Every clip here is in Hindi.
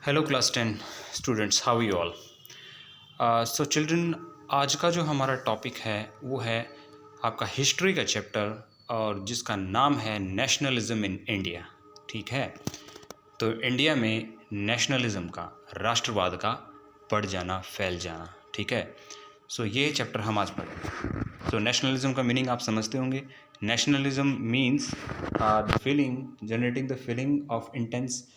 Hello class 10 students, how you all. So children, आज का जो हमारा टॉपिक है वो है आपका हिस्ट्री का चैप्टर और जिसका नाम है नेशनलिज्म इन इंडिया। ठीक है, तो इंडिया में नेशनलिज्म का, राष्ट्रवाद का बढ़ जाना, फैल जाना। ठीक है, सो ये चैप्टर हम आज पढ़ेंगे। तो नेशनलिज्म का मीनिंग आप समझते होंगे। Nationalism means the feeling, generating the feeling of intense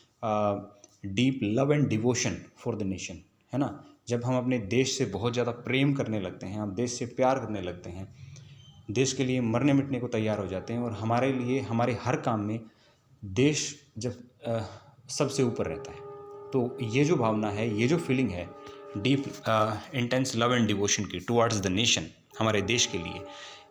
deep love and devotion for the nation, है ना। जब हम अपने देश से बहुत ज़्यादा प्रेम करने लगते हैं, हम देश से प्यार करने लगते हैं, देश के लिए मरने मिटने को तैयार हो जाते हैं और हमारे लिए, हमारे हर काम में देश जब सबसे ऊपर रहता है, तो ये जो भावना है, ये जो फीलिंग है deep intense love and devotion की टुवर्ड्स द नेशन, हमारे देश के लिए,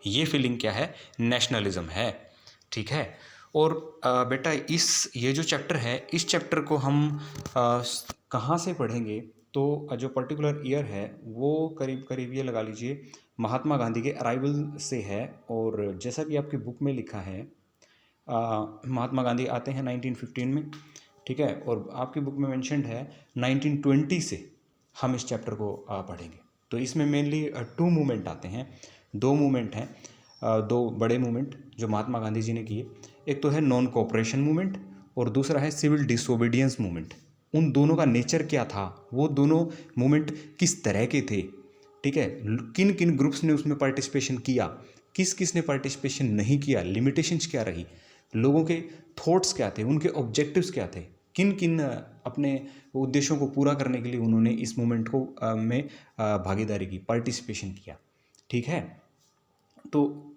ये फीलिंग क्या है? नेशनलिज्म है। ठीक है, और बेटा ये जो चैप्टर है, इस चैप्टर को हम कहाँ से पढ़ेंगे? तो जो पर्टिकुलर ईयर है वो करीब करीब ये लगा लीजिए महात्मा गांधी के अराइवल से है। और जैसा कि आपकी बुक में लिखा है, महात्मा गांधी आते हैं 1915 में। ठीक है, और आपकी बुक में मेंशन्ड है 1920 से हम इस चैप्टर को पढ़ेंगे। तो इसमें मेनली टू मूवमेंट आते हैं, दो मूवमेंट हैं, दो बड़े मूवमेंट जो महात्मा गांधी जी ने किए। एक तो है नॉन कोऑपरेशन मूवमेंट और दूसरा है सिविल डिसोबीडियंस मूवमेंट। उन दोनों का नेचर क्या था, वो दोनों मूवमेंट किस तरह के थे, ठीक है, किन किन ग्रुप्स ने उसमें पार्टिसिपेशन किया, किस किस ने पार्टिसिपेशन नहीं किया, लिमिटेशंस क्या रही, लोगों के थॉट्स क्या थे, उनके ऑब्जेक्टिव्स क्या थे, किन किन अपने उद्देश्यों को पूरा करने के लिए उन्होंने इस मूवमेंट को में भागीदारी की, पार्टिसिपेशन किया। ठीक है, तो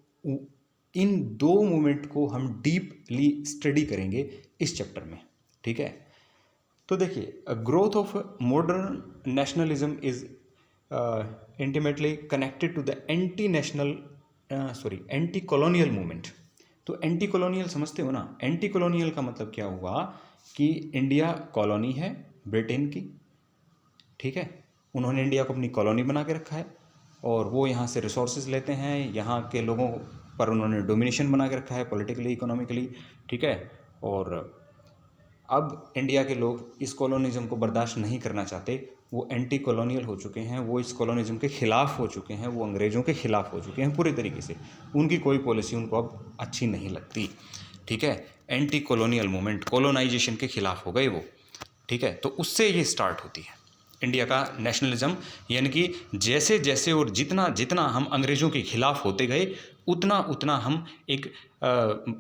इन दो मूवमेंट को हम डीपली स्टडी करेंगे इस चैप्टर में। ठीक है, तो देखिए, growth of modern nationalism is intimately connected to the anti colonial movement. तो एंटी कॉलोनियल समझते हो ना? एंटी कॉलोनियल का मतलब क्या हुआ कि इंडिया कॉलोनी है ब्रिटेन की। ठीक है, उन्होंने इंडिया को अपनी कॉलोनी बना के रखा है और वो यहाँ से रिसोर्सेज लेते हैं, यहाँ के लोगों पर उन्होंने डोमिनेशन बना के रखा है पॉलिटिकली, इकोनॉमिकली। ठीक है, और अब इंडिया के लोग इस कॉलोनिज्म को बर्दाश्त नहीं करना चाहते, वो एंटी कॉलोनियल हो चुके हैं, वो इस कॉलोनिज्म के ख़िलाफ़ हो चुके हैं, वो अंग्रेज़ों के ख़िलाफ़ हो चुके हैं पूरे तरीके से। उनकी कोई पॉलिसी उनको अब अच्छी नहीं लगती। ठीक है, एंटी कॉलोनियल मूवमेंट, कॉलोनाइजेशन के ख़िलाफ़ हो गए वो। ठीक है, तो उससे ये स्टार्ट होती है इंडिया का नेशनलिज्म। यानी कि जैसे जैसे और जितना जितना हम अंग्रेज़ों के ख़िलाफ़ होते गए, उतना उतना हम एक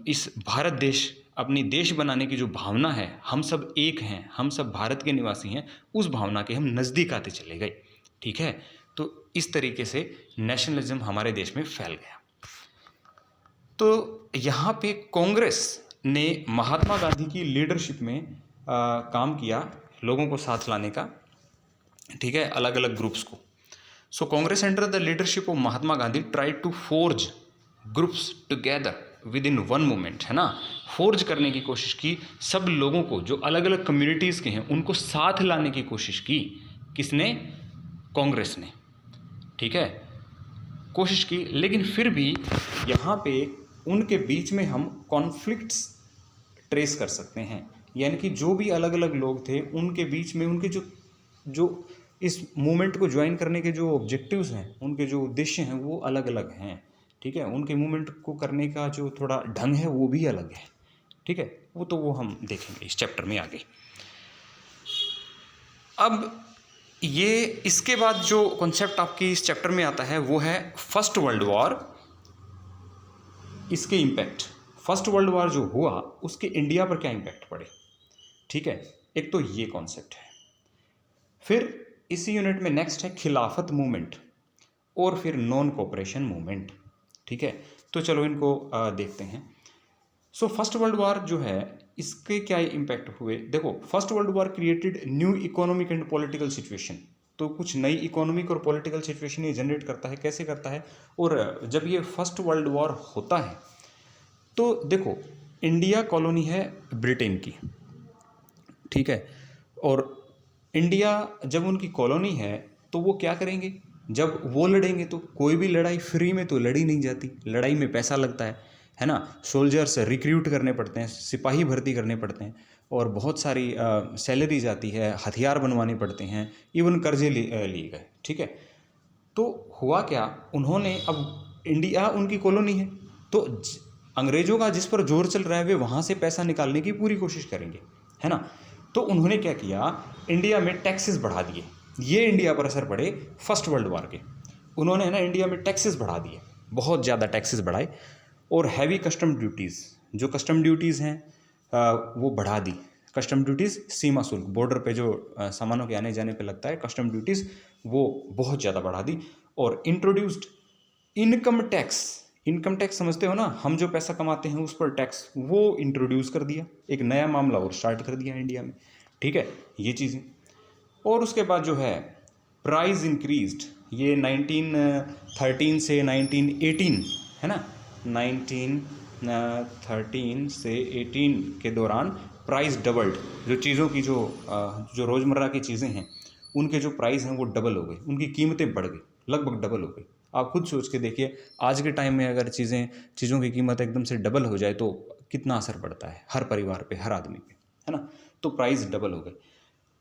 इस भारत देश, अपनी देश बनाने की जो भावना है, हम सब एक हैं, हम सब भारत के निवासी हैं, उस भावना के हम नज़दीक आते चले गए। ठीक है, तो इस तरीके से नेशनलिज्म हमारे देश में फैल गया। तो यहाँ पे कांग्रेस ने महात्मा गांधी की लीडरशिप में काम किया, लोगों को साथ लाने का। ठीक है, अलग अलग ग्रुप्स को। So Congress under the leadership of Mahatma Gandhi try to forge groups together within one movement, है ना। फोर्ज करने की कोशिश की, सब लोगों को जो अलग अलग कम्युनिटीज़ के हैं उनको साथ लाने की कोशिश की। किसने? कांग्रेस ने। ठीक है, कोशिश की, लेकिन फिर भी यहाँ पे उनके बीच में हम कॉन्फ्लिक्ट्स ट्रेस कर सकते हैं। यानी कि जो भी अलग अलग लोग थे, उनके बीच में उनके जो जो इस मूवमेंट को ज्वाइन करने के जो ऑब्जेक्टिव्स हैं, उनके जो उद्देश्य हैं, वो अलग अलग हैं। ठीक है, उनके मूवमेंट को करने का जो थोड़ा ढंग है वो भी अलग है। ठीक है, वो हम देखेंगे इस चैप्टर में आगे। अब ये इसके बाद जो कॉन्सेप्ट आपकी इस चैप्टर में आता है वो है फर्स्ट वर्ल्ड वॉर, इसके इम्पैक्ट। फर्स्ट वर्ल्ड वॉर जो हुआ उसके इंडिया पर क्या इम्पैक्ट पड़े। ठीक है, एक तो ये कॉन्सेप्ट है। फिर इसी यूनिट में नेक्स्ट है खिलाफत मूवमेंट और फिर नॉन कोऑपरेशन मूवमेंट। ठीक है, तो चलो इनको देखते हैं। सो फर्स्ट वर्ल्ड वॉर जो है, इसके क्या इम्पैक्ट हुए? देखो, first world war created new economic and political situation. तो कुछ नई इकोनॉमिक और पॉलिटिकल सिचुएशन ये जनरेट करता है। कैसे करता है? और जब ये फर्स्ट वर्ल्ड वॉर होता है तो देखो, इंडिया कॉलोनी है ब्रिटेन की। ठीक है, और इंडिया जब उनकी कॉलोनी है तो वो क्या करेंगे? जब वो लड़ेंगे तो कोई भी लड़ाई फ्री में तो लड़ी नहीं जाती, लड़ाई में पैसा लगता है ना। सोल्जर्स रिक्रूट करने पड़ते हैं, सिपाही भर्ती करने पड़ते हैं। और बहुत सारी सैलरीज आती है, हथियार बनवाने पड़ते हैं, इवन कर्जे लिए गए। ठीक है, तो हुआ क्या, उन्होंने, अब इंडिया उनकी कॉलोनी है, तो अंग्रेजों का जिस पर जोर चल रहा है वे वहाँ से पैसा निकालने की पूरी कोशिश करेंगे, है ना। तो उन्होंने क्या किया, इंडिया में टैक्सेस बढ़ा दिए। ये इंडिया पर असर पड़े फर्स्ट वर्ल्ड वॉर के। उन्होंने ना इंडिया में टैक्सेस बढ़ा दिए, बहुत ज़्यादा टैक्सेस बढ़ाए, और हैवी कस्टम ड्यूटीज़, जो कस्टम ड्यूटीज़ हैं वो बढ़ा दी। कस्टम ड्यूटीज़, सीमा शुल्क, बॉर्डर पे जो सामानों के आने जाने पे लगता है कस्टम ड्यूटीज़, वो बहुत ज़्यादा बढ़ा दी। और introduced income tax, income tax समझते हो ना, हम जो पैसा कमाते हैं उस पर टैक्स, वो इंट्रोड्यूस कर दिया। एक नया मामला और स्टार्ट कर दिया इंडिया में। ठीक है, ये चीज़ें। और उसके बाद जो है प्राइस इंक्रीज्ड, ये 1913 से 1918, है ना, 1913 से 18 के दौरान प्राइस डबल्ड। जो चीज़ों की जो रोज़मर्रा की चीज़ें हैं उनके जो प्राइस हैं वो डबल हो गए, उनकी कीमतें बढ़ गई, लगभग डबल हो गई। आप खुद सोच के देखिए, आज के टाइम में अगर चीज़ों की कीमत एकदम से डबल हो जाए तो कितना असर पड़ता है हर परिवार पे, हर आदमी पे, है ना। तो प्राइस डबल हो गए।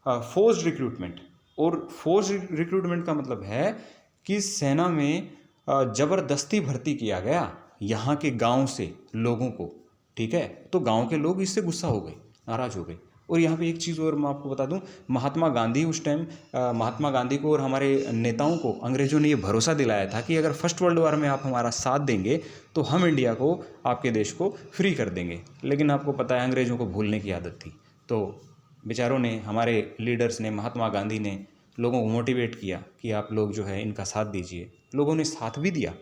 फोर्स्ड रिक्रूटमेंट, और फोर्स्ड रिक्रूटमेंट का मतलब है कि सेना में ज़बरदस्ती भर्ती किया गया यहाँ के गांव से लोगों को। ठीक है, तो गांव के लोग इससे गुस्सा हो गए, नाराज़ हो गए। और यहाँ पे एक चीज़ और मैं आपको बता दूं, महात्मा गांधी उस टाइम, महात्मा गांधी को और हमारे नेताओं को अंग्रेज़ों ने ये भरोसा दिलाया था कि अगर फर्स्ट वर्ल्ड वॉर में आप हमारा साथ देंगे तो हम इंडिया को, आपके देश को फ्री कर देंगे। लेकिन आपको पता है अंग्रेज़ों को भूलने की आदत थी, तो बेचारों ने, हमारे लीडर्स ने, महात्मा गांधी ने लोगों को मोटिवेट किया कि आप लोग जो है इनका साथ दीजिए। लोगों ने साथ भी दिया,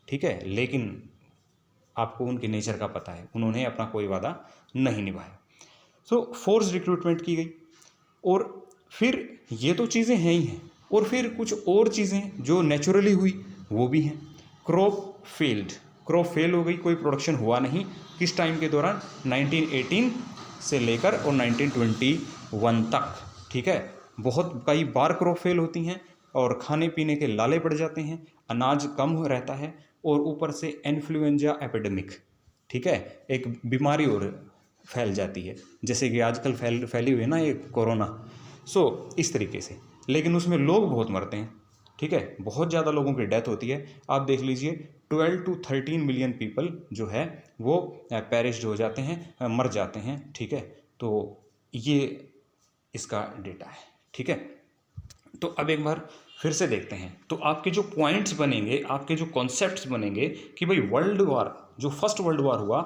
ठीक है, लेकिन आपको उनके नेचर का पता है, उन्होंने अपना कोई वादा नहीं निभाया। सो फोर्स रिक्रूटमेंट की गई। और फिर ये तो चीज़ें हैं ही हैं, और फिर कुछ और चीज़ें जो नेचुरली हुई वो भी हैं। क्रॉप फेल्ड, क्रॉप फेल हो गई, कोई प्रोडक्शन हुआ नहीं। किस टाइम के दौरान, 1918 से लेकर और 1921 तक। ठीक है, बहुत कई बार क्रॉप फेल होती हैं और खाने पीने के लाले पड़ जाते हैं, अनाज कम हो रहता है, और ऊपर से इन्फ्लुएंजा एपिडेमिक, ठीक है, एक बीमारी और फैल जाती है, जैसे कि आजकल फैली हुई है ना ये कोरोना। सो इस तरीके से, लेकिन उसमें लोग बहुत मरते हैं। ठीक है, बहुत ज़्यादा लोगों की डेथ होती है। आप देख लीजिए 12 to 13 मिलियन पीपल जो है वो पेरिश्ड हो जाते हैं, मर जाते हैं। ठीक है, तो ये इसका डेटा है। ठीक है, तो अब एक बार फिर से देखते हैं, तो आपके जो पॉइंट्स बनेंगे, आपके जो कॉन्सेप्ट्स बनेंगे कि भाई वर्ल्ड वॉर, जो फर्स्ट वर्ल्ड वॉर हुआ,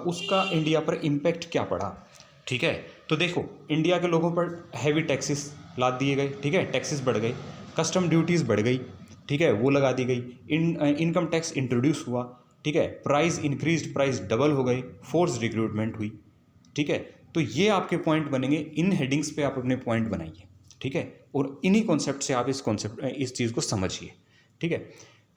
उसका इंडिया पर इम्पैक्ट क्या पड़ा। ठीक है, तो देखो, इंडिया के लोगों पर हैवी टैक्सेस लाद दिए गए। ठीक है, टैक्सेस बढ़ गए, कस्टम ड्यूटीज़ बढ़ गई। ठीक है, वो लगा दी गई। इनकम टैक्स इंट्रोड्यूस हुआ। ठीक है, प्राइस इंक्रीज, प्राइस डबल हो गई, फोर्स रिक्रूटमेंट हुई। ठीक है, तो ये आपके पॉइंट बनेंगे, इन हेडिंग्स पे आप अपने पॉइंट बनाइए। ठीक है, और इन्हीं कॉन्सेप्ट से आप इस चीज़ को समझिए। ठीक है,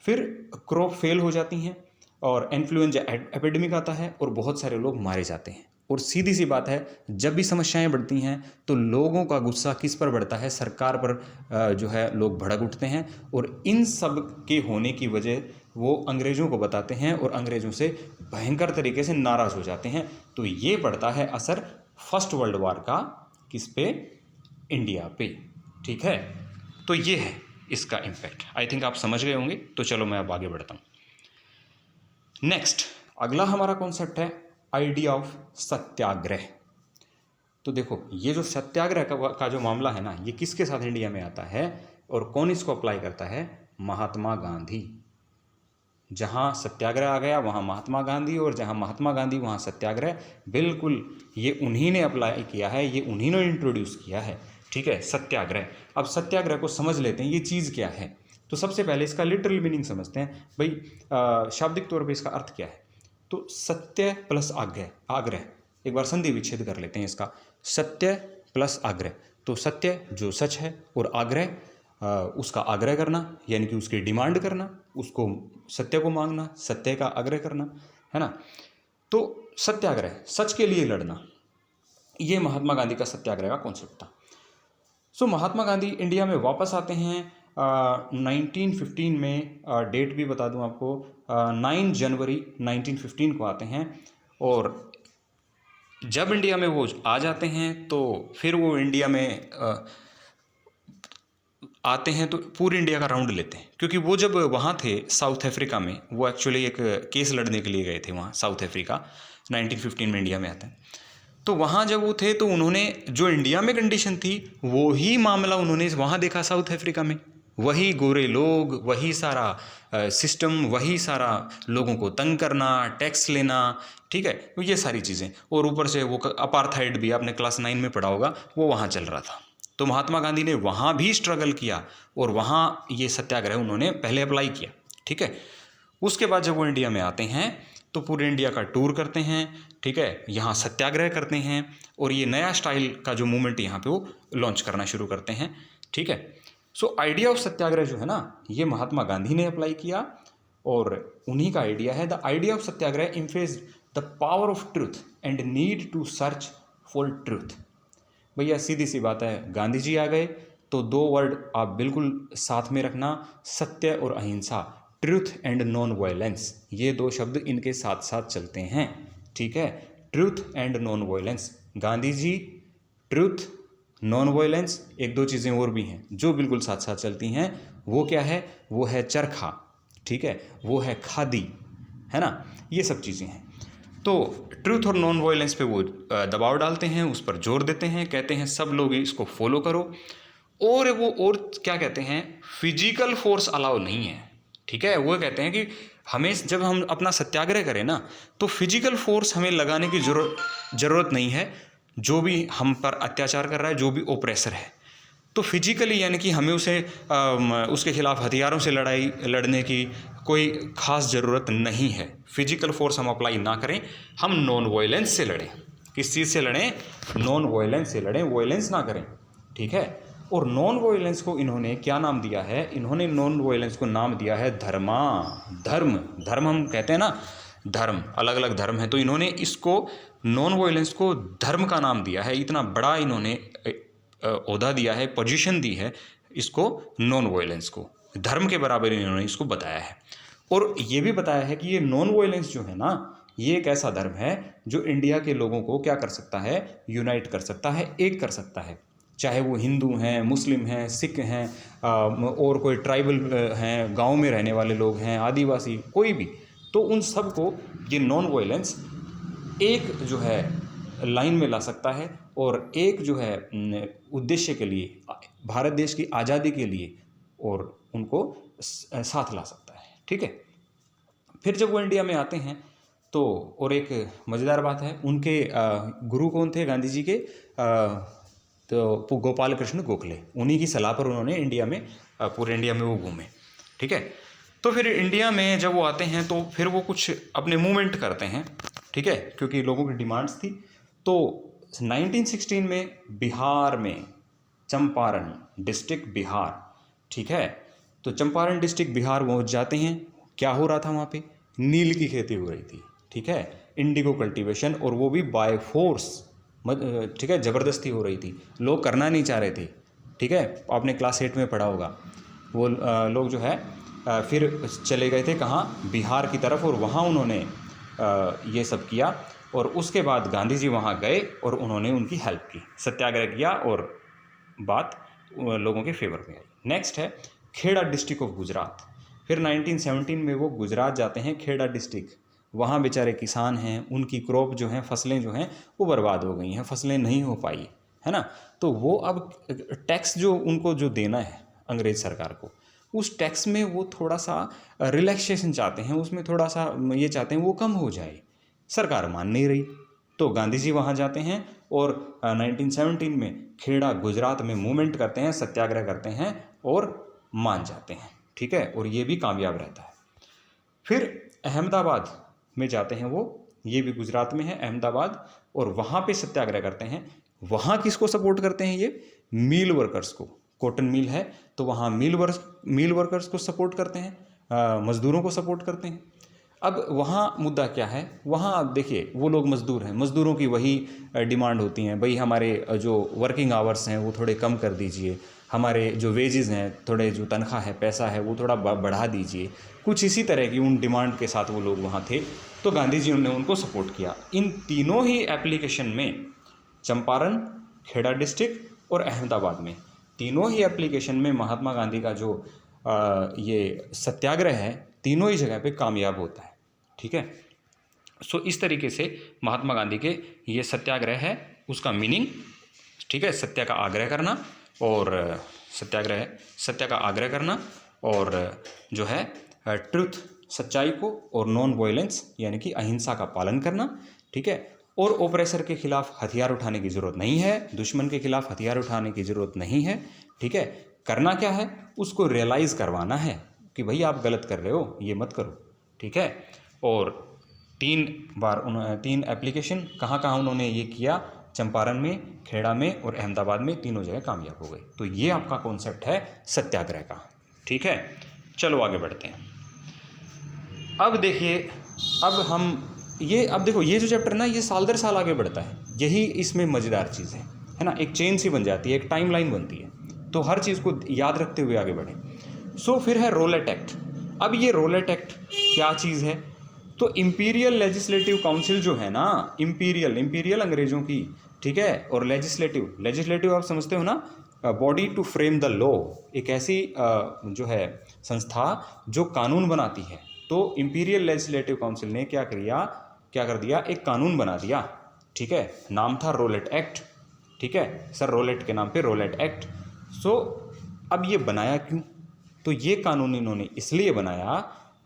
फिर क्रॉप फेल हो जाती हैं और इन्फ्लुएंजा एपिडेमिक आता है और बहुत सारे लोग मारे जाते हैं। और सीधी सी बात है, जब भी समस्याएं बढ़ती हैं तो लोगों का गुस्सा किस पर बढ़ता है, सरकार पर जो है लोग भड़क उठते हैं, और इन सब के होने की वजह वो अंग्रेज़ों को बताते हैं और अंग्रेज़ों से भयंकर तरीके से नाराज़ हो जाते हैं। तो ये पड़ता है असर फर्स्ट वर्ल्ड वॉर का, किस पे, इंडिया पे। ठीक है, तो ये है इसका इम्पैक्ट। आई थिंक आप समझ गए होंगे। तो चलो मैं अब आगे बढ़ता हूँ। नेक्स्ट, अगला हमारा कॉन्सेप्ट है आइडिया ऑफ सत्याग्रह। तो देखो, ये जो सत्याग्रह का जो मामला है ना, ये किसके साथ इंडिया में आता है और कौन इसको अप्लाई करता है, महात्मा गांधी। जहाँ सत्याग्रह आ गया वहाँ महात्मा गांधी, और जहाँ महात्मा गांधी वहाँ सत्याग्रह। बिल्कुल, ये उन्हीं ने अप्लाई किया है, ये उन्हीं ने इंट्रोड्यूस किया है। ठीक है, सत्याग्रह। अब सत्याग्रह को समझ लेते हैं, ये चीज़ क्या है। तो सबसे पहले इसका लिटरल मीनिंग समझते हैं भाई, शाब्दिक तौर पे इसका अर्थ क्या है। तो सत्य प्लस आग्रह, आग्रह, एक बार संधि विच्छेद कर लेते हैं इसका। सत्य प्लस आग्रह, तो सत्य जो सच है, और आग्रह उसका आग्रह करना, यानी कि उसकी डिमांड करना, उसको सत्य को मांगना, सत्य का आग्रह करना, है ना। तो सत्याग्रह, सच के लिए लड़ना, ये महात्मा गांधी का सत्याग्रह का कॉन्सेप्ट था। सो महात्मा गांधी इंडिया में वापस आते हैं 1915 में। डेट भी बता दूं आपको, 9 जनवरी 1915 को आते हैं। और जब इंडिया में वो आ जाते हैं तो फिर वो इंडिया में आते हैं तो पूरे इंडिया का राउंड लेते हैं, क्योंकि वो जब वहाँ थे साउथ अफ्रीका में, वो एक्चुअली एक केस लड़ने के लिए गए थे वहाँ साउथ अफ्रीका, 1915 में इंडिया में आते हैं। तो वहाँ जब वो थे तो उन्होंने जो इंडिया में कंडीशन थी वो ही मामला उन्होंने वहाँ देखा साउथ अफ्रीका में, वही गोरे लोग, वही सारा सिस्टम, वही सारा लोगों को तंग करना, टैक्स लेना, ठीक है, तो ये सारी चीज़ें, और ऊपर से वो अपार्थाइड भी आपने क्लास 9 में पढ़ा होगा, वो वहाँ चल रहा था। तो महात्मा गांधी ने वहाँ भी स्ट्रगल किया और वहाँ ये सत्याग्रह उन्होंने पहले अप्लाई किया, ठीक है। उसके बाद जब वो इंडिया में आते हैं तो पूरे इंडिया का टूर करते हैं, ठीक है, यहाँ सत्याग्रह करते हैं और ये नया स्टाइल का जो मूवमेंट यहाँ पे वो लॉन्च करना शुरू करते हैं, ठीक है। सो आइडिया ऑफ सत्याग्रह जो है ना, ये महात्मा गांधी ने अप्लाई किया और उन्हीं का आइडिया है। The idea of satyagraha emphasise the power of truth and need to search for truth. भैया सीधी सी बात है, गांधी जी आ गए तो दो वर्ड आप बिल्कुल साथ में रखना, सत्य और अहिंसा, ट्रूथ एंड नॉन वायलेंस, ये दो शब्द इनके साथ साथ चलते हैं, ठीक है। Truth and non violence, Gandhi ji, truth, non violence, एक दो चीज़ें और भी हैं जो बिल्कुल साथ साथ चलती हैं। वो क्या है? वो है चरखा, ठीक है, वो है खादी, है ना, ये सब चीज़ें हैं। तो ट्रूथ और नॉन वायलेंस पे वो दबाव डालते हैं, उस पर जोर देते हैं, कहते हैं सब लोग इसको फॉलो करो। और वो और क्या कहते हैं, फिजिकल फोर्स अलाउ नहीं है, ठीक है। वो कहते हैं कि हमें जब हम अपना सत्याग्रह करें ना तो फिजिकल फोर्स हमें लगाने की ज़रूरत नहीं है। जो भी हम पर अत्याचार कर रहा है, जो भी ओप्रेसर है, तो फिजिकली यानी कि हमें उसके खिलाफ हथियारों से लड़ाई लड़ने की कोई ख़ास ज़रूरत नहीं है। फिजिकल फोर्स हम अप्लाई ना करें, हम नॉन वायलेंस से लड़ें। किस चीज़ से लड़ें? नॉन वायलेंस से लड़ें, वायलेंस ना करें, ठीक है। और नॉन वायलेंस को इन्होंने क्या नाम दिया है? इन्होंने नॉन वायलेंस को नाम दिया है धर्म। धर्म हम कहते हैं ना, धर्म, अलग अलग धर्म है, तो इन्होंने इसको नॉन वायलेंस को धर्म का नाम दिया है। इतना बड़ा इन्होंने ओहदा दिया है, पोजीशन दी है इसको, नॉन वायलेंस को धर्म के बराबर इन्होंने इसको बताया है। और ये भी बताया है कि ये नॉन वायलेंस जो है ना, ये एक ऐसा धर्म है जो इंडिया के लोगों को क्या कर सकता है? यूनाइट कर सकता है, एक कर सकता है। चाहे वो हिंदू हैं, मुस्लिम हैं, सिख हैं, और कोई ट्राइबल हैं, गांव में रहने वाले लोग हैं, आदिवासी, कोई भी, तो उन सब को ये नॉन वायलेंस एक जो है लाइन में ला सकता है और एक जो है उद्देश्य के लिए, भारत देश की आज़ादी के लिए, और उनको साथ ला सकता है, ठीक है। फिर जब वो इंडिया में आते हैं तो, और एक मज़ेदार बात है, उनके गुरु कौन थे गांधी जी के? तो गोपाल कृष्ण गोखले, उन्हीं की सलाह पर उन्होंने इंडिया में, पूरे इंडिया में वो घूमे, ठीक है। तो फिर इंडिया में जब वो आते हैं तो फिर वो कुछ अपने मूवमेंट करते हैं, ठीक है, क्योंकि लोगों की डिमांड्स थी। तो 1916 में बिहार में, चंपारण डिस्ट्रिक्ट बिहार, ठीक है, तो चंपारण डिस्ट्रिक्ट बिहार पहुँच जाते हैं। क्या हो रहा था वहाँ पे? नील की खेती हो रही थी, ठीक है, इंडिगो कल्टीवेशन, और वो भी बाय फोर्स, ठीक है, ज़बरदस्ती हो रही थी, लोग करना नहीं चाह रहे थे, ठीक है। आपने क्लास 8 में पढ़ा होगा। वो लोग जो है फिर चले गए थे कहाँ? बिहार की तरफ, और वहाँ उन्होंने ये सब किया। और उसके बाद गांधी जी वहाँ गए और उन्होंने उनकी हेल्प की, सत्याग्रह किया, और बात लोगों के फेवर में आई। नेक्स्ट है खेड़ा डिस्ट्रिक्ट ऑफ गुजरात। फिर 1917 में वो गुजरात जाते हैं, खेड़ा डिस्ट्रिक्ट। वहाँ बेचारे किसान हैं, उनकी क्रॉप जो हैं, फसलें जो हैं वो बर्बाद हो गई हैं, फसलें नहीं हो पाई, है ना। तो वो अब टैक्स जो उनको जो देना है अंग्रेज़ सरकार को, उस टैक्स में वो थोड़ा सा रिलैक्सेशन चाहते हैं, उसमें थोड़ा सा ये चाहते हैं वो कम हो जाए। सरकार मान नहीं रही, तो गांधी जी वहाँ जाते हैं और 1917 में खेड़ा गुजरात में मूवमेंट करते हैं, सत्याग्रह करते हैं और मान जाते हैं, ठीक है, और ये भी कामयाब रहता है। फिर अहमदाबाद में जाते हैं वो, ये भी गुजरात में है अहमदाबाद, और वहाँ पे सत्याग्रह करते हैं। वहाँ किसको सपोर्ट करते हैं? ये मिल वर्कर्स को, कॉटन मिल है तो वहाँ मिल वर्कर्स को सपोर्ट करते हैं, मज़दूरों को सपोर्ट करते हैं। अब वहाँ मुद्दा क्या है? वहाँ आप देखिए, वो लोग मज़दूर हैं, मज़दूरों की वही डिमांड होती हैं, भाई हमारे जो वर्किंग आवर्स हैं वो थोड़े कम कर दीजिए, हमारे जो वेजेस हैं, थोड़े जो तनख्वाह है, पैसा है, वो थोड़ा बढ़ा दीजिए। कुछ इसी तरह की उन डिमांड के साथ वो लोग वहाँ थे। तो गांधी जी ने उनको सपोर्ट किया। इन तीनों ही एप्लीकेशन में, चंपारण, खेड़ा डिस्ट्रिक्ट और अहमदाबाद में, तीनों ही एप्लीकेशन में महात्मा गांधी का जो ये सत्याग्रह है तीनों ही जगह पे कामयाब होता है। ठीक है, सो इस तरीके से महात्मा गांधी के ये सत्याग्रह है, उसका मीनिंग, ठीक है, सत्य का आग्रह करना, और सत्याग्रह है सत्य का आग्रह करना, और जो है ट्रुथ, सच्चाई को, और नॉन वायलेंस यानी कि अहिंसा का पालन करना। ठीक है, और ओप्रेसर के खिलाफ हथियार उठाने की ज़रूरत नहीं है, दुश्मन के खिलाफ हथियार उठाने की ज़रूरत नहीं है। ठीक है, करना क्या है, उसको रियलाइज़ करवाना है कि भाई आप गलत कर रहे हो, ये मत करो। ठीक है, और 3 एप्लीकेशन कहाँ कहाँ उन्होंने ये किया, चंपारण में, खेड़ा में और अहमदाबाद में, तीनों जगह कामयाब हो गए। तो ये आपका कॉन्सेप्ट है सत्याग्रह का। ठीक है, चलो आगे बढ़ते हैं। अब देखिए, अब देखो ये जो चैप्टर ना, ये साल दर साल आगे बढ़ता है, यही इसमें मज़ेदार चीज़ है ना। एक चेन सी बन जाती है, एक टाइमलाइन बनती है, तो हर चीज़ को याद रखते हुए आगे बढ़ें। सो फिर है रोलेट एक्ट। अब ये रोलेट एक्ट क्या चीज़ है, तो इम्पीरियल लेजिस्लेटिव काउंसिल जो है ना, इम्पीरियल अंग्रेज़ों की, ठीक है, और लेजिस्लेटिव आप समझते हो ना, body to frame the law, एक ऐसी जो है संस्था जो कानून बनाती है। तो इम्पीरियल लेजिस्लेटिव काउंसिल ने क्या कर दिया, एक कानून बना दिया। ठीक है, नाम था रोलेट एक्ट। ठीक है, सर रोलेट के नाम पे रोलेट एक्ट। सो अब ये बनाया क्यों, तो ये कानून इन्होंने इसलिए बनाया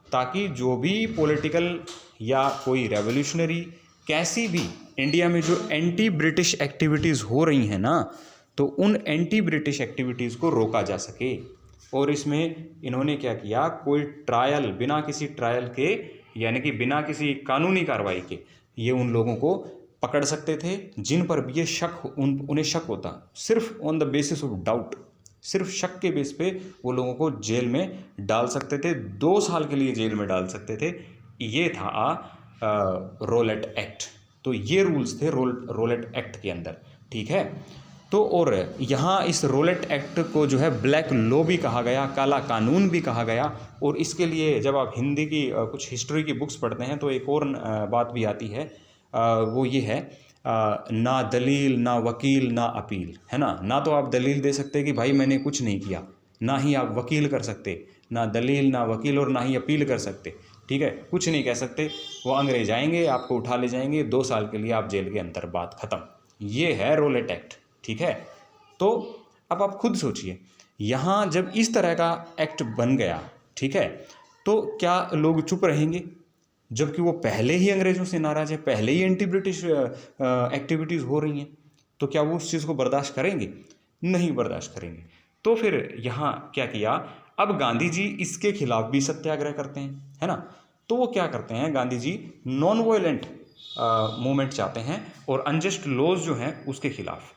ताकि जो भी पॉलिटिकल या कोई रेवोल्यूशनरी, कैसी भी इंडिया में जो एंटी ब्रिटिश एक्टिविटीज़ हो रही हैं ना, तो उन एंटी ब्रिटिश एक्टिविटीज़ को रोका जा सके। और इसमें इन्होंने क्या किया, कोई ट्रायल, बिना किसी ट्रायल के, यानी कि बिना किसी कानूनी कार्रवाई के, ये उन लोगों को पकड़ सकते थे जिन पर भी ये उन्हें शक होता, सिर्फ on the basis of doubt, सिर्फ शक के बेस पे वो लोगों को जेल में डाल सकते थे, 2 साल के लिए जेल में डाल सकते थे। ये था रोलेट एक्ट। तो ये रूल्स थे रोलेट एक्ट के अंदर। ठीक है, तो और यहाँ इस रोलेट एक्ट को जो है ब्लैक लॉ भी कहा गया, काला कानून भी कहा गया। और इसके लिए जब आप हिंदी की कुछ हिस्ट्री की बुक्स पढ़ते हैं तो एक और बात भी आती है, वो ये है, ना दलील, ना वकील, ना अपील, है ना तो आप दलील दे सकते कि भाई मैंने कुछ नहीं किया, ना ही आप वकील कर सकते, ना दलील, ना वकील, और ना ही अपील कर सकते। ठीक है, कुछ नहीं कह सकते। वो अंग्रेज आएंगे, आपको उठा ले जाएंगे, 2 साल के लिए आप जेल के अंदर, बात ख़त्म। ये है रोलेट एक्ट। ठीक है, तो अब आप खुद सोचिए, यहाँ जब इस तरह का एक्ट बन गया, ठीक है, तो क्या लोग चुप रहेंगे, जबकि वो पहले ही अंग्रेज़ों से नाराज़ है, पहले ही एंटी ब्रिटिश एक्टिविटीज़ हो रही हैं, तो क्या वो उस चीज़ को बर्दाश्त करेंगे? नहीं बर्दाश्त करेंगे। तो फिर यहाँ क्या किया, अब गांधी जी इसके खिलाफ भी सत्याग्रह करते हैं, है ना। तो वो क्या करते हैं, Gandhi ji non violent movement चाहते हैं, और अनजस्ट लॉज जो हैं उसके खिलाफ,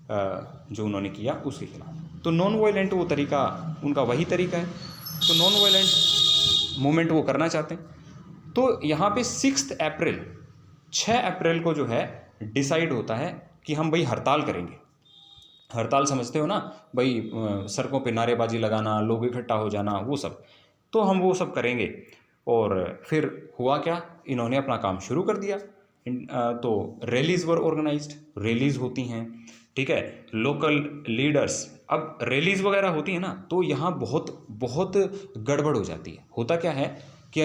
जो उन्होंने किया उसके खिलाफ। तो नॉन वायलेंट वो तरीका, उनका वही तरीका है, तो नॉन वायलेंट मूवमेंट वो करना चाहते हैं। तो यहाँ पे 6 अप्रैल को जो है डिसाइड होता है कि हम भाई हड़ताल करेंगे। हड़ताल समझते हो ना भाई, सड़कों पे नारेबाजी लगाना, लोग इकट्ठा हो जाना, वो सब, तो हम वो सब करेंगे। और फिर हुआ क्या, इन्होंने अपना काम शुरू कर दिया। तो रैलीज़ वर ऑर्गेनाइज्ड, रैलीज़ होती हैं। ठीक है, लोकल लीडर्स, अब रैलीज़ वगैरह होती है ना, तो यहाँ बहुत बहुत गड़बड़ हो जाती है। होता क्या है कि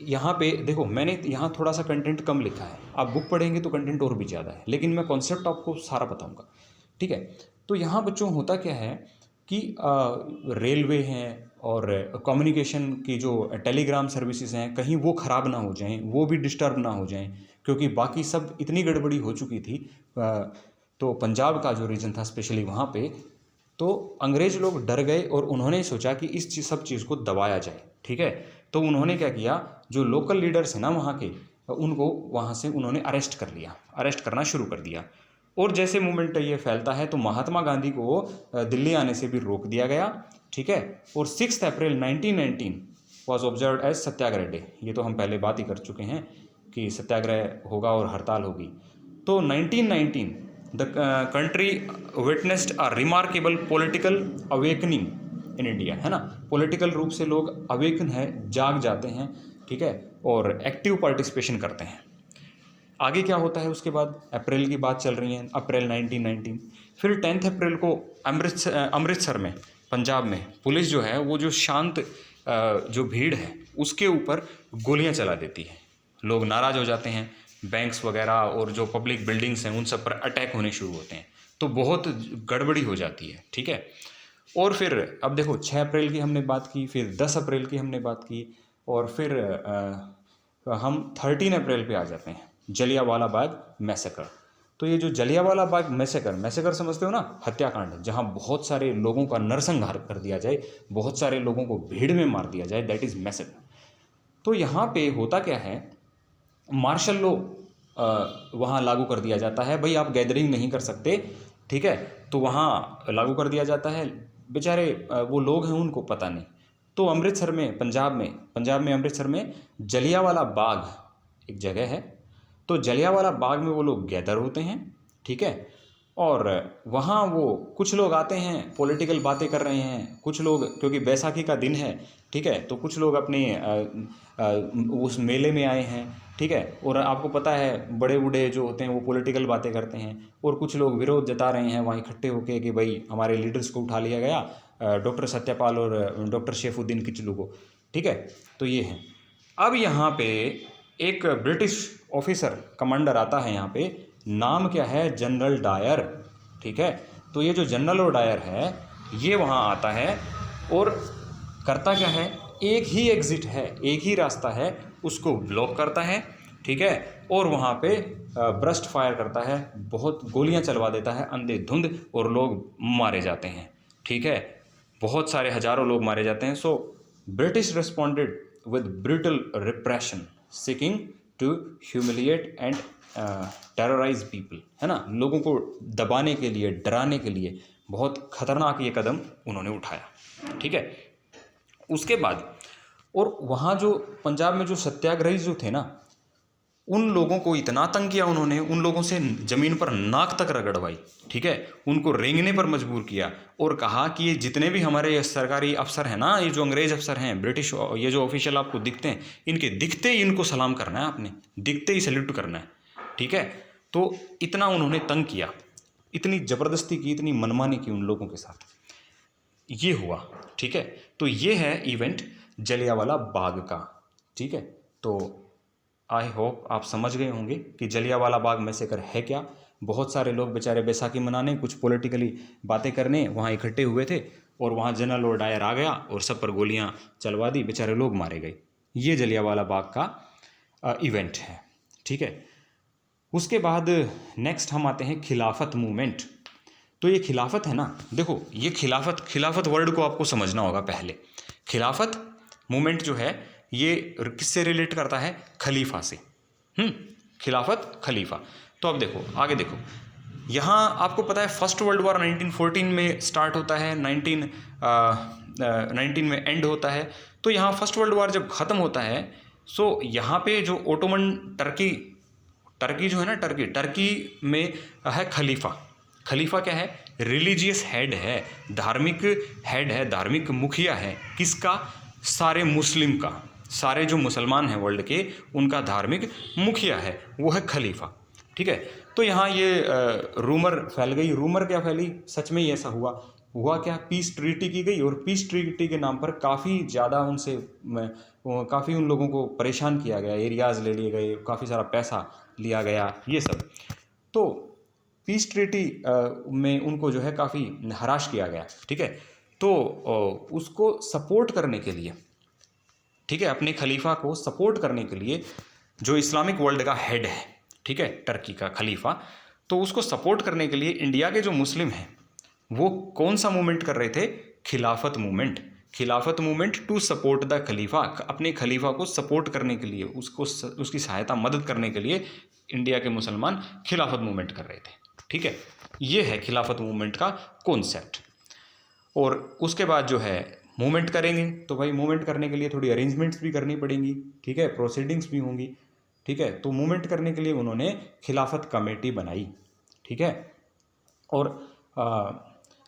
यहाँ पे देखो, मैंने यहाँ थोड़ा सा कंटेंट कम लिखा है, आप बुक पढ़ेंगे तो कंटेंट और भी ज़्यादा है, लेकिन मैं कॉन्सेप्ट आपको सारा बताऊँगा। ठीक है, तो यहाँ बच्चों होता क्या है कि रेलवे हैं और कम्युनिकेशन की जो टेलीग्राम सर्विसेज हैं, कहीं वो ख़राब ना हो जाएं, वो भी डिस्टर्ब ना हो जाएं, क्योंकि बाकी सब इतनी गड़बड़ी हो चुकी थी। तो पंजाब का जो रीजन था स्पेशली वहाँ पे, तो अंग्रेज़ लोग डर गए और उन्होंने सोचा कि सब चीज़ को दबाया जाए। ठीक है, तो उन्होंने क्या किया, जो लोकल लीडर्स हैं ना वहाँ के, उनको वहाँ से उन्होंने अरेस्ट कर लिया, अरेस्ट करना शुरू कर दिया। और जैसे मूवमेंट ये फैलता है तो महात्मा गांधी को दिल्ली आने से भी रोक दिया गया। ठीक है, और 6 April 1919 was observe as Satyagraha day. ये तो हम पहले बात ही कर चुके हैं कि सत्याग्रह होगा और हड़ताल होगी। तो 1919 the country witnessed a remarkable political awakening in India, है ना। पॉलिटिकल रूप से लोग अवेकन है, जाग जाते हैं, ठीक है, और एक्टिव पार्टिसिपेशन करते हैं। आगे क्या होता है उसके बाद, अप्रैल की बात चल रही है, अप्रैल 1919। फिर 10 अप्रैल को अमृतसर में, पंजाब में, पुलिस जो है वो जो शांत जो भीड़ है उसके ऊपर गोलियां चला देती है। लोग नाराज़ हो जाते हैं, बैंक्स वगैरह और जो पब्लिक बिल्डिंग्स हैं उन सब पर अटैक होने शुरू होते हैं, तो बहुत गड़बड़ी हो जाती है, ठीक है। और फिर अब देखो 6 अप्रैल की हमने बात की, फिर 10 अप्रैल की हमने बात की, और फिर हम 13 अप्रैल पे आ जाते हैं, जलियांवाला बाग मैसेकर। तो ये जो जलियांवाला बाग मैसेकर समझते हो ना, हत्याकांड, जहाँ बहुत सारे लोगों का नरसंहार कर दिया जाए, बहुत सारे लोगों को भीड़ में मार दिया जाए, दैट इज़ मैसेकर। तो यहाँ पे होता क्या है, मार्शल लॉ वहाँ लागू कर दिया जाता है। भाई आप गैदरिंग नहीं कर सकते, ठीक है, तो वहाँ लागू कर दिया जाता है। बेचारे वो लोग हैं उनको पता नहीं। तो अमृतसर में, पंजाब में अमृतसर में जलियांवाला बाग एक जगह है, तो जलियांवाला बाग में वो लोग गैदर होते हैं, ठीक है। और वहाँ वो कुछ लोग आते हैं, पॉलिटिकल बातें कर रहे हैं, कुछ लोग, क्योंकि बैसाखी का दिन है, ठीक है, तो कुछ लोग अपने उस मेले में आए हैं, ठीक है। और आपको पता है बड़े बूढ़े जो होते हैं वो पॉलिटिकल बातें करते हैं, और कुछ लोग विरोध जता रहे हैं वहाँ इकट्ठे होकर कि भाई हमारे लीडर्स को उठा लिया गया, डॉक्टर सत्यपाल और डॉक्टर शेफुद्दीन किचलू को, ठीक है। तो ये है। अब यहाँ पे एक ब्रिटिश ऑफिसर कमांडर आता है यहाँ पे, नाम क्या है, जनरल डायर, ठीक है। तो ये जो जनरल डायर है ये वहाँ आता है और करता क्या है, एक ही एग्ज़िट है, एक ही रास्ता है, उसको ब्लॉक करता है, ठीक है। और वहाँ पे ब्रस्ट फायर करता है, बहुत गोलियां चलवा देता है अंधेधुंध, और लोग मारे जाते हैं, ठीक है। बहुत सारे हजारों लोग मारे जाते हैं। So British responded with brutal repression seeking to humiliate and terrorise people, है ना, लोगों को दबाने के लिए, डराने के लिए बहुत खतरनाक ये कदम उन्होंने उठाया, ठीक है। उसके बाद, और वहाँ जो पंजाब में जो सत्याग्रही जो थे ना, उन लोगों को इतना तंग किया उन्होंने, उन लोगों से ज़मीन पर नाक तक रगड़वाई, ठीक है, उनको रेंगने पर मजबूर किया, और कहा कि ये जितने भी हमारे सरकारी अफसर हैं ना, ये जो अंग्रेज़ अफसर हैं, ब्रिटिश, ये जो ऑफिशियल आपको दिखते हैं, इनके दिखते ही इनको सलाम करना है, आपने दिखते ही सैल्यूट करना है, ठीक है। तो इतना उन्होंने तंग किया, इतनी ज़बरदस्ती की, इतनी मनमानी की उन लोगों के साथ, ये हुआ, ठीक है। तो ये है इवेंट जलियांवाला बाग का, ठीक है। तो आई होप आप समझ गए होंगे कि जलियांवाला बाग मैसेकर है क्या। बहुत सारे लोग बेचारे बैसाखी मनाने, कुछ पॉलिटिकली बातें करने वहाँ इकट्ठे हुए थे, और वहाँ जनरल और डायर आ गया और सब पर गोलियाँ चलवा दी, बेचारे लोग मारे गए। ये जलियांवाला बाग का इवेंट है, ठीक है। उसके बाद नेक्स्ट हम आते हैं खिलाफत मूवमेंट। तो ये खिलाफत है ना, देखो ये खिलाफत वर्ड को आपको समझना होगा पहले। खिलाफत मूवमेंट जो है ये किससे रिलेट करता है, खलीफा से। खिलाफत, खलीफा। तो अब देखो, आगे देखो, यहाँ आपको पता है फर्स्ट वर्ल्ड वॉर 1914 में स्टार्ट होता है, 19 में एंड होता है। तो यहाँ फर्स्ट वर्ल्ड वॉर जब ख़त्म होता है, सो यहाँ पे जो ओटोमन टर्की जो है ना, टर्की में है खलीफा। खलीफा क्या है, रिलीजियस हेड है, धार्मिक हेड है, धार्मिक मुखिया है, किसका, सारे मुस्लिम का, सारे जो मुसलमान हैं वर्ल्ड के, उनका धार्मिक मुखिया है, वो है खलीफा, ठीक है। तो यहाँ ये रूमर फैल गई, रूमर क्या फैली, सच में ही ऐसा हुआ क्या, पीस ट्रीटी की गई, और पीस ट्रीटी के नाम पर काफ़ी ज़्यादा काफ़ी उन लोगों को परेशान किया गया, एरियाज़ ले लिए गए, काफ़ी सारा पैसा लिया गया, ये सब। तो पीस ट्रीटी में उनको जो है काफ़ी हराश किया गया, ठीक है। तो उसको सपोर्ट करने के लिए, ठीक है, अपने खलीफा को सपोर्ट करने के लिए, जो इस्लामिक वर्ल्ड का हेड है, ठीक है, टर्की का खलीफा, तो उसको सपोर्ट करने के लिए इंडिया के जो मुस्लिम हैं वो कौन सा मूवमेंट कर रहे थे, खिलाफत मूवमेंट टू सपोर्ट द खलीफा, अपने खलीफा को सपोर्ट करने के लिए, उसकी सहायता, मदद करने के लिए इंडिया के मुसलमान खिलाफत मूवमेंट कर रहे थे, ठीक है। ये है खिलाफत मूवमेंट का कॉन्सेप्ट। और उसके बाद जो है मूवमेंट करेंगे, तो भाई मूवमेंट करने के लिए थोड़ी अरेंजमेंट्स भी करनी पड़ेंगी, ठीक है, प्रोसीडिंग्स भी होंगी, ठीक है। तो मूवमेंट करने के लिए उन्होंने खिलाफत कमेटी बनाई, ठीक है। और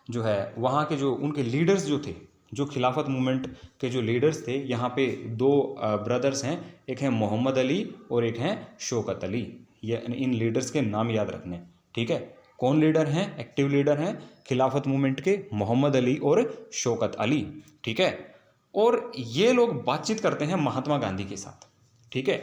जो है वहाँ के जो उनके लीडर्स जो थे, जो खिलाफत मूवमेंट के जो लीडर्स थे, यहाँ पे दो ब्रदर्स हैं, एक है मोहम्मद अली और एक हैं शौकत अली। ये इन लीडर्स के नाम याद रखने, ठीक है। कौन लीडर हैं? एक्टिव लीडर हैं खिलाफत मूवमेंट के, मोहम्मद अली और शौकत अली, ठीक है। और ये लोग बातचीत करते हैं महात्मा गांधी के साथ, ठीक है।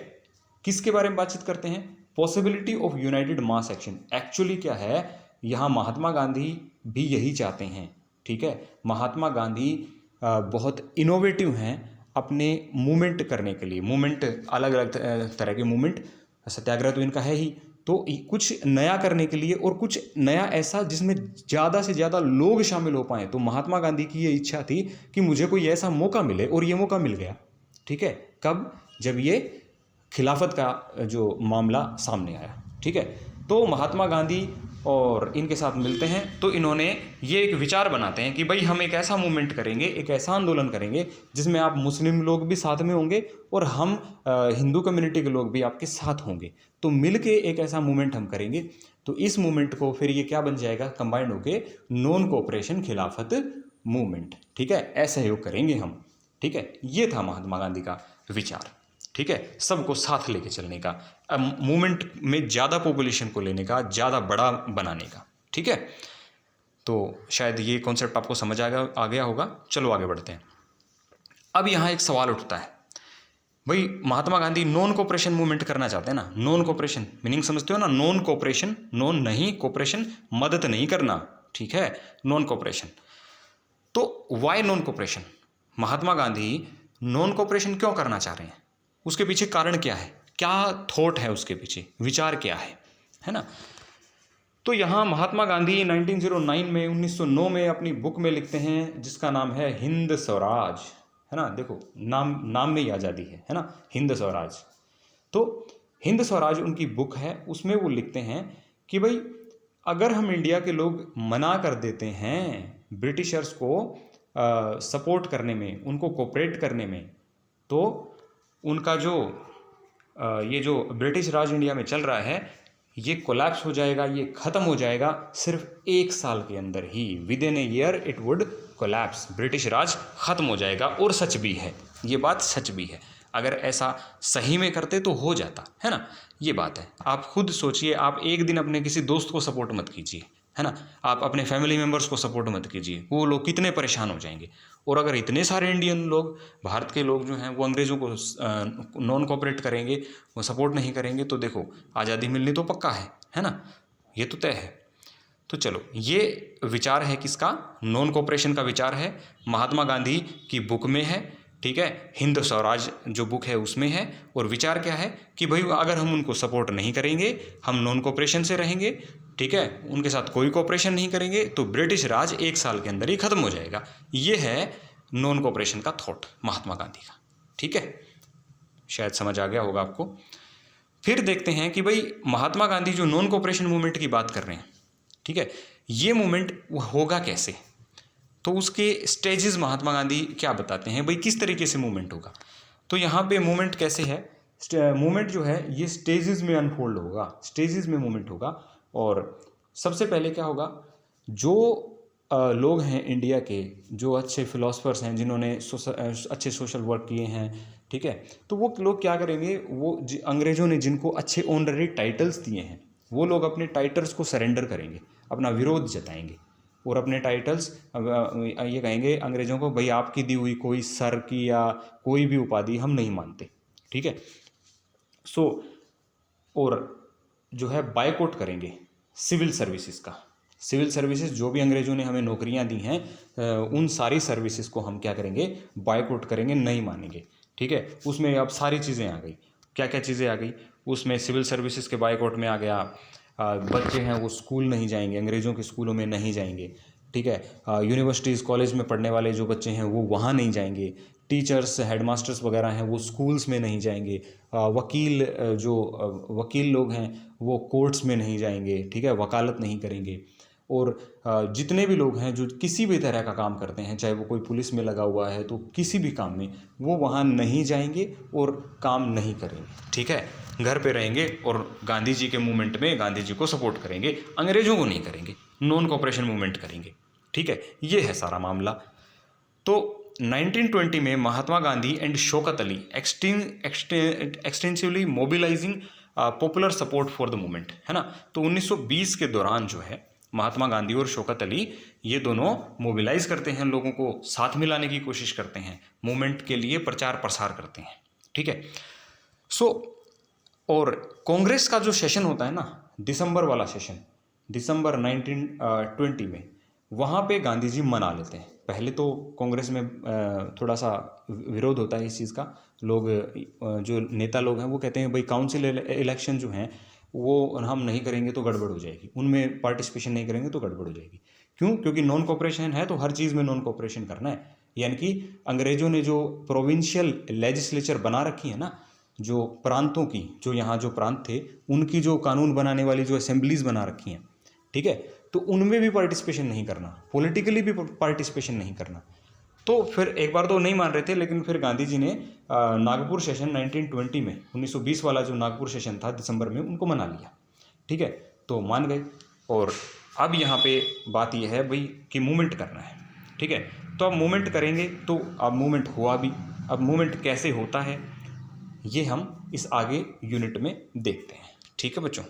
किसके बारे में बातचीत करते हैं? Possibility of United mass action. Actually क्या है, यहाँ महात्मा गांधी भी यही चाहते हैं, ठीक है। महात्मा गांधी बहुत इनोवेटिव हैं अपने मूवमेंट करने के लिए। मूवमेंट अलग अलग तरह के मूवमेंट, सत्याग्रह तो इनका है ही, तो कुछ नया करने के लिए और कुछ नया ऐसा जिसमें ज़्यादा से ज़्यादा लोग शामिल हो पाएँ। तो महात्मा गांधी की ये इच्छा थी कि मुझे कोई ऐसा मौका मिले, और ये मौका मिल गया, ठीक है। कब? जब ये खिलाफत का जो मामला सामने आया, ठीक है। तो महात्मा गांधी और इनके साथ मिलते हैं, तो इन्होंने ये एक विचार बनाते हैं कि भाई हम एक ऐसा मूवमेंट करेंगे, एक ऐसा आंदोलन करेंगे जिसमें आप मुस्लिम लोग भी साथ में होंगे और हम हिंदू कम्युनिटी के लोग भी आपके साथ होंगे, तो मिल के एक ऐसा मूवमेंट हम करेंगे। तो इस मूवमेंट को फिर ये क्या बन जाएगा, कंबाइंड होके नॉन कोऑपरेशन खिलाफत मूवमेंट, ठीक है। असहयोग करेंगे हम, ठीक है। ये था महात्मा गांधी का विचार, ठीक है, सबको साथ लेके चलने का, मूवमेंट में ज़्यादा पॉपुलेशन को लेने का, ज़्यादा बड़ा बनाने का, ठीक है। तो शायद ये कॉन्सेप्ट आपको समझ आ गया होगा। चलो आगे बढ़ते हैं। अब यहाँ एक सवाल उठता है, भाई Mahatma Gandhi non cooperation movement करना चाहते हैं ना। नॉन कोऑपरेशन मीनिंग समझते हो ना? नॉन कोऑपरेशन, नॉन नहीं, कोऑपरेशन मदद नहीं करना, ठीक है, नॉन कोऑपरेशन। तो why non cooperation? Mahatma Gandhi non cooperation क्यों करना चाह रहे हैं? उसके पीछे कारण क्या है, क्या थॉट है उसके पीछे, विचार क्या है ना। तो यहाँ महात्मा गांधी 1909 में अपनी बुक में लिखते हैं, जिसका नाम है हिंद स्वराज, है ना। देखो नाम में ही आज़ादी है ना, हिंद स्वराज। तो हिंद स्वराज उनकी बुक है, उसमें वो लिखते हैं कि भाई अगर हम इंडिया के लोग मना कर देते हैं ब्रिटिशर्स को सपोर्ट करने में, उनको कोऑपरेट करने में, तो उनका जो ये जो ब्रिटिश राज इंडिया में चल रहा है, ये कोलैप्स हो जाएगा, ये ख़त्म हो जाएगा सिर्फ 1 साल के अंदर ही। Within a year it would collapse, British Raj ख़त्म हो जाएगा। और सच भी है, ये बात सच भी है। अगर ऐसा सही में करते तो हो जाता, है ना, ये बात है। आप खुद सोचिए, आप एक दिन अपने किसी दोस्त को सपोर्ट मत कीजिए, है ना, आप अपने फैमिली मेम्बर्स को सपोर्ट मत कीजिए, वो लोग कितने परेशान हो जाएंगे। और अगर इतने सारे इंडियन लोग, भारत के लोग जो हैं, वो अंग्रेज़ों को नॉन कोऑपरेट करेंगे, वो सपोर्ट नहीं करेंगे, तो देखो आज़ादी मिलनी तो पक्का है ना, ये तो तय है। तो चलो, ये विचार है किसका? नॉन कोऑपरेशन का विचार है, महात्मा गांधी की बुक में है, ठीक है। हिंद स्वराज जो बुक है उसमें है। और विचार क्या है कि भाई अगर हम उनको सपोर्ट नहीं करेंगे, हम नॉन कोऑपरेशन से रहेंगे, ठीक है, उनके साथ कोई कोऑपरेशन नहीं करेंगे, तो ब्रिटिश राज 1 साल के अंदर ही ख़त्म हो जाएगा। ये है नॉन कोऑपरेशन का थॉट महात्मा गांधी का, ठीक है। शायद समझ आ गया होगा आपको। फिर देखते हैं कि भाई महात्मा गांधी जो नॉन कोऑपरेशन मूवमेंट की बात कर रहे हैं, ठीक है, ये मूवमेंट होगा कैसे, तो उसके स्टेजेस महात्मा गांधी क्या बताते हैं, भाई किस तरीके से मूवमेंट होगा। तो यहाँ पे मूवमेंट कैसे है, मूवमेंट जो है ये स्टेजेस में अनफोल्ड होगा, स्टेजेस में मूवमेंट होगा। और सबसे पहले क्या होगा, जो लोग हैं इंडिया के, जो अच्छे फिलोसफर्स हैं, जिन्होंने अच्छे सोशल वर्क किए हैं, ठीक है, तो वो लोग क्या करेंगे, वो अंग्रेज़ों ने जिनको अच्छे ऑनररी टाइटल्स दिए हैं, वो लोग अपने टाइटल्स को सरेंडर करेंगे, अपना विरोध जताएंगे और अपने टाइटल्स ये कहेंगे अंग्रेज़ों को, भाई आपकी दी हुई कोई सर की या कोई भी उपाधि हम नहीं मानते, ठीक है। और जो है बायकॉट करेंगे सिविल सर्विसेज का। सिविल सर्विसेज जो भी अंग्रेज़ों ने हमें नौकरियां दी हैं, उन सारी सर्विसेज को हम क्या करेंगे, बायकॉट करेंगे, नहीं मानेंगे, ठीक है। उसमें अब सारी चीज़ें आ गई, क्या क्या चीज़ें आ गई उसमें, सिविल सर्विसेज के बायकॉट में आ गया, बच्चे हैं वो स्कूल नहीं जाएंगे, अंग्रेज़ों के स्कूलों में नहीं जाएंगे, ठीक है। यूनिवर्सिटीज़ कॉलेज में पढ़ने वाले जो बच्चे हैं वो वहाँ नहीं जाएंगे, टीचर्स हेडमास्टर्स वगैरह हैं वो स्कूल्स में नहीं जाएंगे, वकील लोग हैं वो कोर्ट्स में नहीं जाएंगे, ठीक है, वकालत नहीं करेंगे। और जितने भी लोग हैं जो किसी भी तरह का काम करते हैं, चाहे वो कोई पुलिस में लगा हुआ है, तो किसी भी काम में वो वहाँ नहीं जाएंगे और काम नहीं करेंगे, ठीक है, घर पे रहेंगे और गांधी जी के मूवमेंट में गांधी जी को सपोर्ट करेंगे, अंग्रेज़ों को नहीं करेंगे, नॉन कोऑपरेशन मूवमेंट करेंगे, ठीक है। ये है सारा मामला। तो 1920 में Mahatma Gandhi and Shaukat Ali extensively mobilising popular support for the movement, है ना। तो 1920 के दौरान जो है महात्मा गांधी और शौकत अली ये दोनों मोबिलाइज करते हैं, लोगों को साथ मिलाने की कोशिश करते हैं, मूवमेंट के लिए प्रचार प्रसार करते हैं, ठीक है। और कांग्रेस का जो सेशन होता है ना, दिसंबर वाला सेशन, दिसंबर 1920 में, वहाँ पे गांधी जी मना लेते हैं। पहले तो कांग्रेस में थोड़ा सा विरोध होता है इस चीज़ का, लोग जो नेता लोग हैं वो कहते हैं भाई काउंसिल इलेक्शन जो हैं वो हम नहीं करेंगे तो गड़बड़ हो जाएगी, उनमें पार्टिसिपेशन नहीं करेंगे तो गड़बड़ हो जाएगी। क्यों? क्योंकि नॉन कोऑपरेशन है तो हर चीज़ में नॉन कोऑपरेशन करना है। यानी कि अंग्रेजों ने जो प्रोविंशियल लेजिस्लेचर बना रखी है ना, जो प्रांतों की, जो यहाँ जो प्रांत थे उनकी जो कानून बनाने वाली जो असेंबलीज बना रखी हैं, ठीक है, तो उनमें भी पार्टिसिपेशन नहीं करना, पॉलिटिकली भी पार्टिसिपेशन नहीं करना। तो फिर एक बार तो नहीं मान रहे थे, लेकिन फिर गांधी जी ने नागपुर सेशन 1920 में, 1920 वाला जो नागपुर सेशन था दिसंबर में, उनको मना लिया, ठीक है, तो मान गए। और अब यहाँ पे बात यह है भाई कि मूवमेंट करना है, ठीक है। तो अब मूवमेंट करेंगे, तो अब मूवमेंट हुआ भी। अब मूवमेंट कैसे होता है ये हम इस आगे यूनिट में देखते हैं, ठीक है बच्चों।